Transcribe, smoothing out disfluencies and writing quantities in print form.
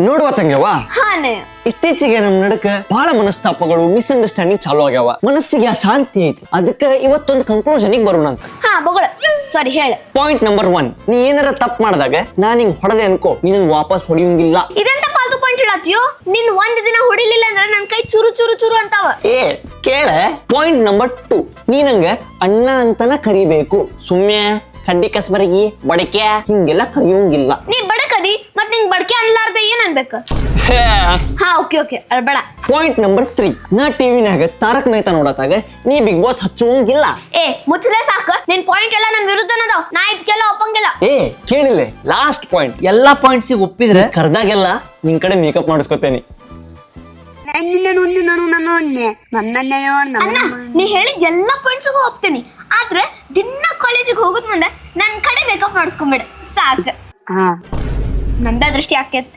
ನೋಡುವ ತಂಗ್ಯವ್ವ, ಹಾನೆ ಇತ್ತೀಚೆಗೆ ನಮ್ ನಡಕ ಬಹಳ ಮನಸ್ತಾಪಗಳು ಮಿಸ್ಅಂಡರ್ಸ್ಟ್ಯಾಂಡಿಂಗ್ ಚಾಲು ಆಗ್ಯಾವ. ಮನಸ್ಸಿಗೆ ಶಾಂತಿ ಐತಿ. ಅದಕ್ಕೆ ಇವತ್ತೊಂದು ಕನ್ಕ್ಲೂಷನ್ ಬರೋಣ ಅಂತ. ಹಾ ಬಗಳ ಸರಿ ಹೇಳ. ಪಾಯಿಂಟ್ ನಂಬರ್ 1, ನೀ ಏನಾರ ತಪ್ಪು ಮಾಡಿದಾಗ ನಾನ್ ಹಿಂಗ್ ಹೊಡೆದೆ ಅನ್ಕೋ, ನೀನ್ ವಾಪಸ್ ಹೊಡಿಯಂಗಿಲ್ಲ. ಇದೆಂತ ಪಾಲ್ತು ಪಾಯಿಂಟ್ ಹೇಳತ್ತೀಯೋ? ನಿನ್ ಒಂದ್ ದಿನ ಹೊಡಿಲಿಲ್ಲ ಅಂದ್ರೆ ನನ್ ಕೈ ಚುರು ಚುರು ಚುರು ಅಂತಾವ. ಏ ಕೇಳ. ಪಾಯಿಂಟ್ ನಂಬರ್ 2, ನೀ ನಂಗ ಅಣ್ಣ ಅಂತನ ಕರಿಬೇಕು. ಸುಮ್ನೆ ಕಡ್ಡಿ ಕಸ್ಬರಗಿ ಬಡಕೆ ಹಿಂಗೆಲ್ಲ ಕರಿಯೋಂಗಿಲ್ಲ. ನೀ ಬಡಕದಿ ಮತ್ ನಿಂಗ್ ಬಡಕೆ ಅನ್ಲಾರ್ದೆ ಏನ್ ಅನ್ಬೇಕು? ಹಾ ಓಕೆ ಓಕೆ ಬೇಡ. ಪಾಯಿಂಟ್ ನಂಬರ್ 3, ನಾ ಟಿವಿನಾಗ ತಾರಕ್ ಮೆಹ್ತಾ ನೋಡತ್ತಾಗ ನೀ ಬಿಗ್ ಬಾಸ್ ಹಚ್ಚೋಂಗಿಲ್ಲ. ಏ ಮುಚ್ಚಲೆ ಸಾಕ. ನಿನ್ ಪಾಯಿಂಟ್ ಎಲ್ಲ ನನ್ ವಿರುದ್ಧನದಾವ್. ನಾ ಇದ್ಕೆಲ್ಲ ಒಪ್ಪಂಗಿಲ್ಲ. ಏ ಕೇಳಿಲ್ಲ, ಲಾಸ್ಟ್ ಪಾಯಿಂಟ್. ಎಲ್ಲಾ ಪಾಯಿಂಟ್ಸಿಗೆ ಒಪ್ಪಿದ್ರೆ ಕರ್ದಾಗೆಲ್ಲ ನಿನ್ ಕಡೆ ಮೇಕಪ್ ಮಾಡಿಸ್ಕೊತೇನಿ. ಅಣ್ಣ ನೀ ಹೇಳಿದ ಎಲ್ಲಾ ಪಾಯಿಂಟ್ಸ್ಗೂ ಒಪ್ತೀನಿ. ಆದ್ರೆ ದಿನ ಕಾಲೇಜಿಗೆ ಹೋಗುದ್ ಮುಂದೆ ನನ್ ಕಡೆ ಮೇಕಪ್ ಮಾಡಿಸ್ಕೊಂಬಿಡ ಸಾಕ. ನಂದ ದೃಷ್ಟಿ ಆಕೇತ್.